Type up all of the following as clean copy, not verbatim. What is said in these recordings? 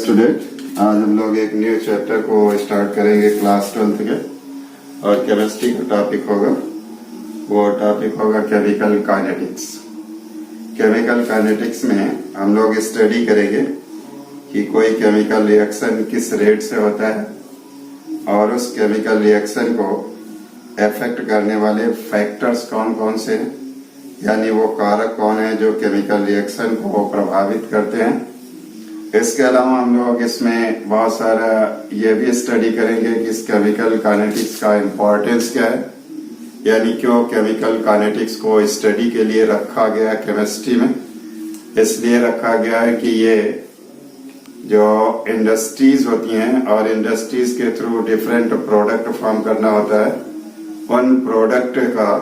Student, आज हम लोग एक न्यू चैप्टर को स्टार्ट करेंगे क्लास 12th के, और केमिस्ट्री का टॉपिक होगा, वो टॉपिक होगा केमिकल काइनेटिक्स। केमिकल काइनेटिक्स में हम लोग स्टडी करेंगे कि कोई केमिकल रिएक्शन किस रेट से होता है और उस केमिकल रिएक्शन को इफेक्ट करने वाले फैक्टर्स कौन कौन से हैं, यानी वो कारक कौन है जो केमिकल रिएक्शन को प्रभावित करते हैं। इसके अलावा हम लोग इसमें बहुत सारा ये भी स्टडी करेंगे कि इस केमिकल काइनेटिक्स का इम्पोर्टेंस क्या है, यानी क्यों केमिकल काइनेटिक्स को स्टडी के लिए रखा गया केमिस्ट्री में। इसलिए रखा गया है कि ये जो इंडस्ट्रीज होती हैं और इंडस्ट्रीज के थ्रू डिफरेंट प्रोडक्ट फॉर्म करना होता है, उन प्रोडक्ट का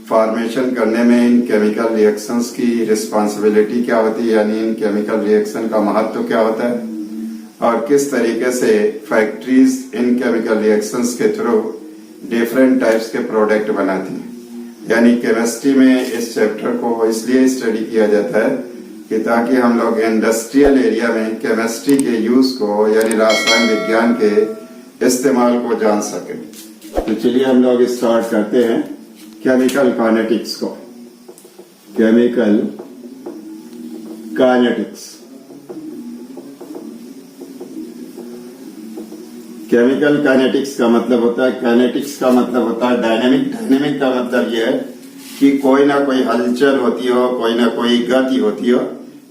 फॉर्मेशन करने में इन केमिकल रिएक्शंस की रिस्पांसिबिलिटी क्या होती है, यानी इन केमिकल रिएक्शन का महत्व क्या होता है और किस तरीके से फैक्ट्रीज इन केमिकल रिएक्शंस के थ्रू डिफरेंट टाइप्स के प्रोडक्ट बनाती हैं। यानी केमिस्ट्री में इस चैप्टर को इसलिए स्टडी किया जाता है कि ताकि हम लोग इंडस्ट्रियल एरिया में केमिस्ट्री के यूज को, यानी रसायन विज्ञान के इस्तेमाल को जान सकें। तो चलिए हम लोग स्टार्ट करते हैं केमिकल काइनेटिक्स को। केमिकल काइनेटिक्स, केमिकल काइनेटिक्स का मतलब होता है, काइनेटिक्स का मतलब होता है डायनेमिक। डायनेमिक का मतलब यह है कि कोई ना कोई हलचल होती हो, कोई ना कोई गति होती हो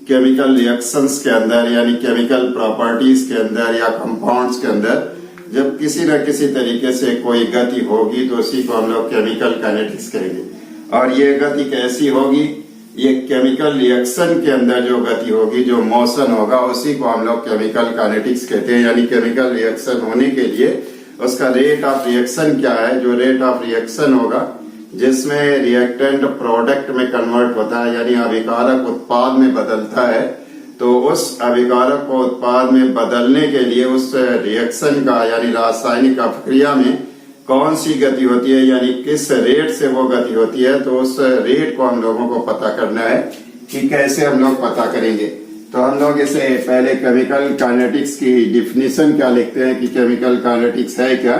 केमिकल रिएक्शंस के अंदर, यानी केमिकल प्रॉपर्टीज के अंदर या कंपाउंड्स के अंदर। जब किसी न किसी तरीके से कोई गति होगी तो उसी को हम लोग केमिकल काइनेटिक्स कहेंगे। और ये गति कैसी होगी, ये केमिकल रिएक्शन के अंदर जो गति होगी, जो मोशन होगा, उसी को हम लोग केमिकल काइनेटिक्स कहते हैं। यानी केमिकल रिएक्शन होने के लिए उसका रेट ऑफ रिएक्शन क्या है, जो रेट ऑफ रिएक्शन होगा जिसमें रिएक्टेंट प्रोडक्ट में कन्वर्ट होता है, यानी अभिकारक उत्पाद में बदलता है, तो उस अभिकारक को उत्पाद में बदलने के लिए उस रिएक्शन का, यानी रासायनिक अपक्रिया में कौन सी गति होती है, यानी किस रेट से वो गति होती है, तो उस रेट को हम लोगों को पता करना है। कि कैसे हम लोग पता करेंगे, तो हम लोग इसे पहले केमिकल काइनेटिक्स की डिफिनीशन क्या लिखते हैं कि केमिकल काइनेटिक्स है क्या।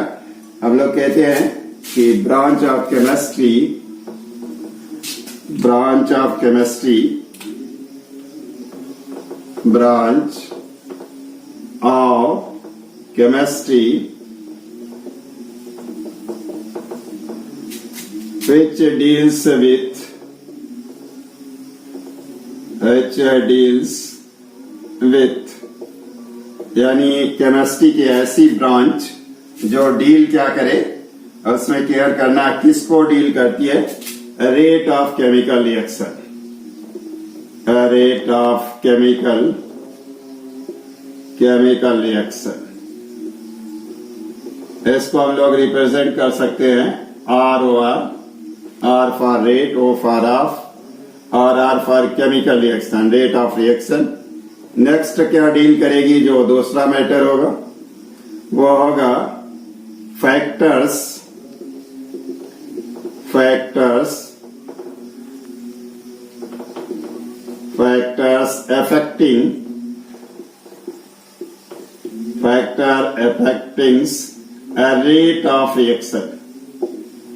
हम लोग कहते हैं कि branch of chemistry branch of chemistry which deals with यानी केमिस्ट्री की ऐसी ब्रांच जो डील क्या करे, उसमें केयर करना किसको डील करती है, rate of chemical reaction, rate of chemical reaction. इसको हम लोग रिप्रेजेंट कर सकते हैं ROR, R for rate, O for of, और R for chemical reaction, rate of reaction. Next क्या डील करेगी, जो दूसरा मैटर होगा वो होगा factors affecting rate of reaction,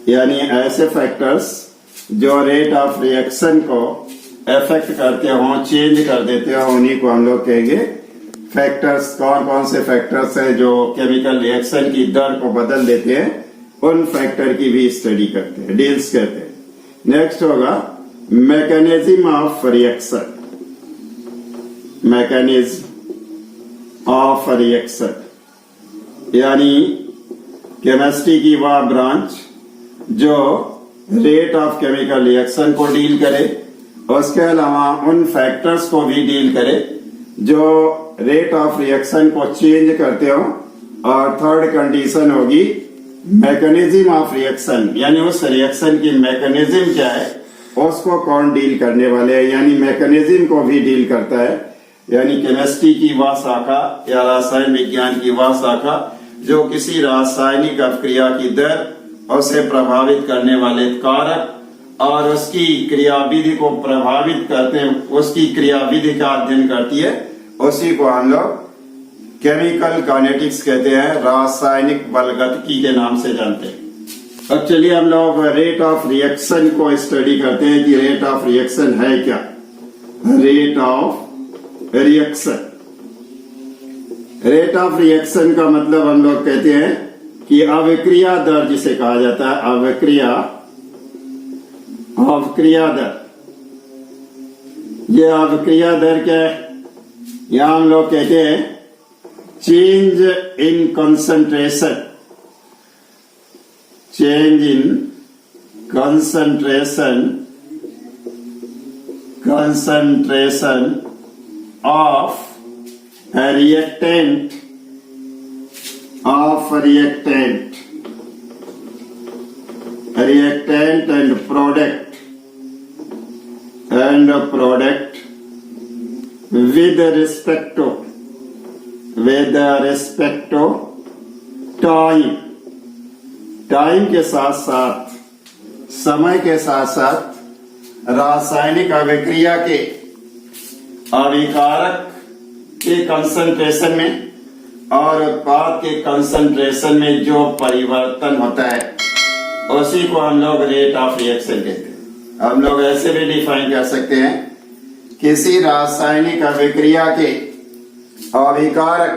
यानी ऐसे फैक्टर्स जो रेट ऑफ रिएक्शन को इफेक्ट करते हो, चेंज कर देते हो, उन्हीं को हम लोग कहेंगे फैक्टर्स। कौन कौन से फैक्टर्स हैं जो केमिकल रिएक्शन की दर को बदल देते हैं, उन फैक्टर की भी स्टडी करते हैं, डील्स करते हैं। नेक्स्ट होगा mechanism of reaction, mechanism of reaction, यानी केमिस्ट्री की वह ब्रांच जो रेट ऑफ केमिकल रिएक्शन को डील करे, उसके अलावा उन फैक्टर्स को भी डील करे जो रेट ऑफ रिएक्शन को चेंज करते हो। और थर्ड कंडीशन होगी मैकेनिज्म ऑफ रिएक्शन, यानी उस रिएक्शन की मैकेनिज्म क्या है, उसको कौन डील करने वाले हैं, यानी मैकेनिज्म को भी डील करता है। यानी केमिस्ट्री की वह शाखा या रसायन विज्ञान की वह शाखा जो किसी रासायनिक अपक्रिया की दर, उसे प्रभावित करने वाले कारक और उसकी क्रियाविधि को प्रभावित करते हैं, उसकी क्रियाविधि का अध्ययन करती है, उसी को हम लोग केमिकल काइनेटिक्स कहते हैं, रासायनिक बलगतिकी के नाम से जानते हैं। अब चलिए हम लोग रेट ऑफ रिएक्शन को स्टडी करते हैं कि रेट ऑफ रिएक्शन है क्या। Rate of reaction, rate of reaction का मतलब हम लोग कहते हैं कि अभिक्रिया दर जिसे कहा जाता है, अभिक्रिया दर। ये अभिक्रिया दर क्या है? यहां हम लोग कहते हैं change in concentration, change in concentration of reactant and product with respect to time के साथ साथ, समय के साथ साथ रासायनिक अभिक्रिया के अभिकारक के कंसंट्रेशन में और उत्पाद के कंसंट्रेशन में जो परिवर्तन होता है उसी को हम लोग रेट ऑफ रिएक्शन कहते हैं। हम लोग ऐसे भी डिफाइन कर सकते हैं, किसी रासायनिक अभिक्रिया के अभिकारक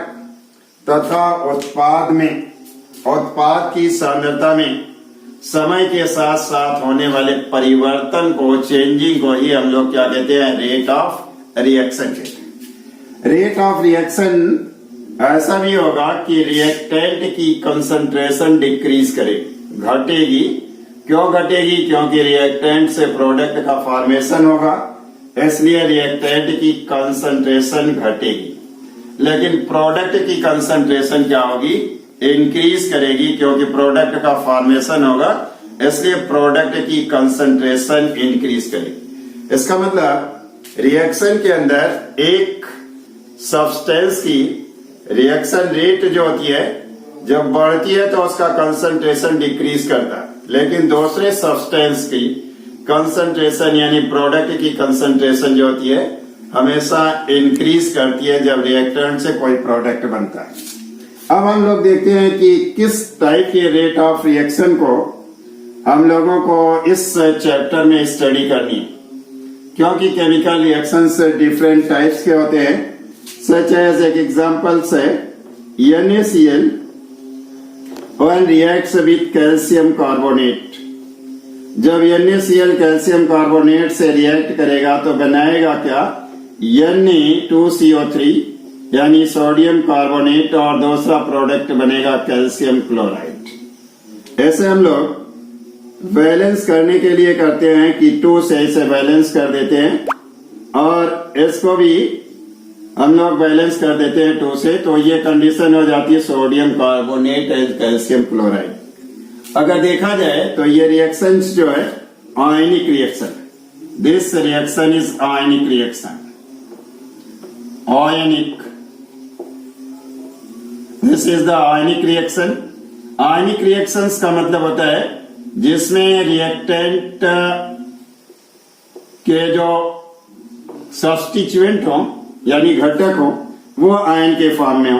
तथा उत्पाद की सांद्रता में समय के साथ साथ होने वाले परिवर्तन को, चेंजिंग को ही हम लोग क्या कहते हैं? रेट ऑफ रिएक्शन कहते हैं। रेट ऑफ रिएक्शन ऐसा भी होगा कि रिएक्टेंट की कंसंट्रेशन डिक्रीज करेगी, घटेगी। क्यों घटेगी? क्योंकि रिएक्टेंट से प्रोडक्ट का फॉर्मेशन होगा, इसलिए रिएक्टेंट की कंसंट्रेशन घटेगी। लेकिन प्रोडक्ट की कंसंट्रेशन क्या होगी? इंक्रीज करेगी, क्योंकि प्रोडक्ट का फॉर्मेशन होगा, इसलिए प्रोडक्ट की कंसंट्रेशन इंक्रीज करेगी। इसका मतलब रिएक्शन के अंदर एक सब्सटेंस की रिएक्शन रेट जो होती है, जब बढ़ती है तो उसका कंसंट्रेशन डिक्रीज करता है, लेकिन दूसरे सब्सटेंस की कंसंट्रेशन यानी प्रोडक्ट की कंसंट्रेशन जो होती है हमेशा इंक्रीज करती है जब रिएक्टेंट से कोई प्रोडक्ट बनता है। अब हम लोग देखते हैं कि किस टाइप के रेट ऑफ रिएक्शन को हम लोगों को इस चैप्टर में स्टडी करनी है, क्योंकि केमिकल रिएक्शंस डिफरेंट टाइप्स के होते हैं। सच एज एक एग्जांपल से NaCl when reacts with calcium carbonate. जब NaCl कैल्शियम कार्बोनेट से रिएक्ट करेगा तो बनाएगा क्या? Na2CO3 यानी सोडियम कार्बोनेट, और दूसरा प्रोडक्ट बनेगा कैल्शियम क्लोराइड। ऐसे हम लोग बैलेंस करने के लिए करते हैं कि 2 से इसे बैलेंस कर देते हैं, और इसको भी हम लोग बैलेंस कर देते हैं 2 से, तो ये कंडीशन हो जाती है sodium carbonate and calcium chloride. अगर देखा जाए तो ये रिएक्शन जो है ionic reaction, this reaction is ionic reaction, ionic, this is the ionic reaction. Ionic reactions का मतलब होता है जिसमें रिएक्टेंट के जो सब्स्टिट्यूएंट हो यानी घटक हो वो आयन के फॉर्म में हो।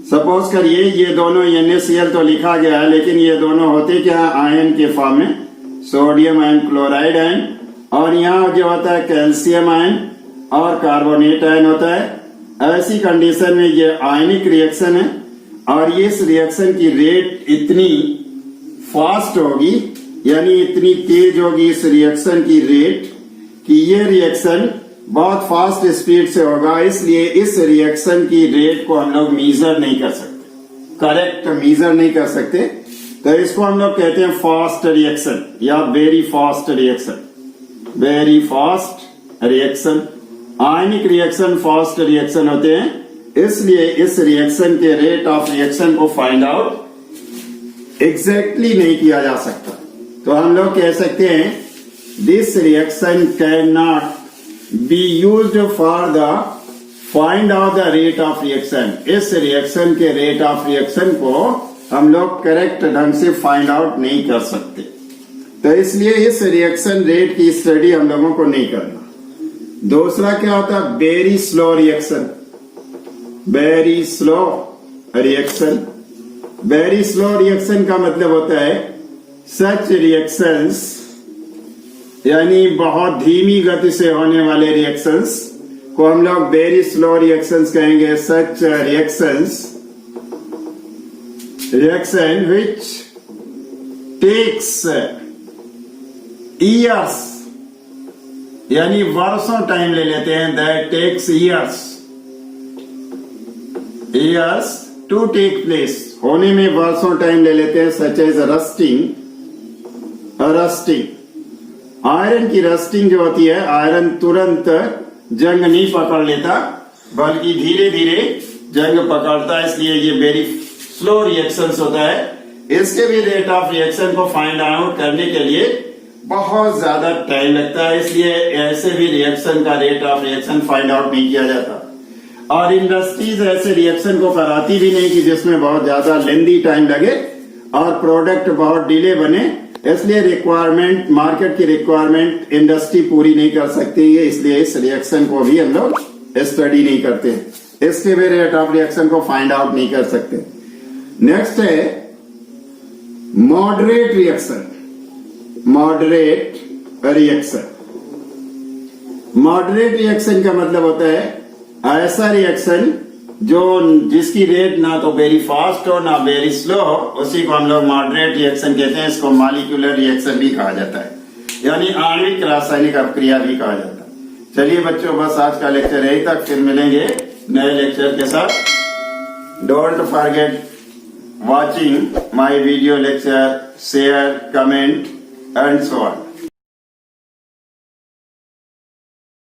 सपोज करिए ये दोनों NaCl तो लिखा गया है, लेकिन ये दोनों होते क्या? आयन के फॉर्म में, सोडियम आयन, क्लोराइड आयन, और यहाँ जो होता है कैल्शियम आयन और कार्बोनेट आयन होता है। ऐसी कंडीशन में ये आयनिक रिएक्शन है, और इस रिएक्शन की रेट इतनी फास्ट होगी, यानी इतनी तेज होगी इस रिएक्शन की रेट कि ये रिएक्शन बहुत फास्ट स्पीड से होगा, इसलिए इस रिएक्शन की रेट को हम लोग मीजर नहीं कर सकते, करेक्ट मीजर नहीं कर सकते। तो इसको हम लोग कहते हैं फास्ट रिएक्शन या very fast reaction, very fast reaction. Ionic reaction fast reaction होते हैं, इसलिए इस रिएक्शन के रेट ऑफ रिएक्शन को फाइंड आउट एग्जैक्टली नहीं किया जा सकता। तो हम लोग कह सकते हैं this reaction can not be used for the find out the rate of reaction. इस रिएक्शन के रेट ऑफ रिएक्शन को हम लोग करेक्ट ढंग से फाइंड आउट नहीं कर सकते, तो इसलिए इस रिएक्शन रेट की स्टडी हम लोगों को नहीं करना। दूसरा क्या होता है? Very slow reaction. Very slow reaction. Very slow reaction का मतलब होता है सच रिएक्शंस, यानी बहुत धीमी गति से होने वाले रिएक्शंस को हम लोग वेरी स्लो रिएक्शंस कहेंगे। Such reaction which takes years, यानी वर्षों टाइम ले लेते हैं। That takes years to take place, होने में वर्षों टाइम ले लेते हैं। Such as rusting. आयरन की रस्टिंग जो होती है, आयरन तुरंत जंग नहीं पकड़ लेता बल्कि धीरे धीरे जंग पकड़ता है, इसलिए ये वेरी स्लो रिएक्शंस होता है। इसके भी रेट ऑफ रिएक्शन को फाइंड आउट करने के लिए बहुत ज्यादा टाइम लगता है, इसलिए ऐसे भी रिएक्शन का rate of reaction find out नहीं किया जाता। और इंडस्ट्रीज ऐसे रिएक्शन को कराती भी नहीं कि जिसमें बहुत ज्यादा लेंदी टाइम लगे और प्रोडक्ट बहुत डिले बने, इसलिए रिक्वायरमेंट, मार्केट की रिक्वायरमेंट इंडस्ट्री पूरी नहीं कर सकती है, इसलिए इस रिएक्शन को भी हम लोग स्टडी नहीं करते, इसके भी रेट ऑफ रिएक्शन को फाइंड आउट नहीं कर सकते। नेक्स्ट है मॉडरेट रिएक्शन। मॉडरेट रिएक्शन का मतलब होता है ऐसा रिएक्शन जो जिसकी रेट ना तो वेरी फास्ट हो ना वेरी स्लो हो, उसी को हम लोग मॉडरेट रिएक्शन कहते हैं। इसको मॉलिक्यूलर रिएक्शन भी कहा जाता है, यानी आणविक रासायनिक अपक्रिया भी कहा जाता है। चलिए बच्चों, बस आज का लेक्चर यही तक, फिर मिलेंगे नए लेक्चर के साथ। Don't forget watching my video lecture, share, comment and so on.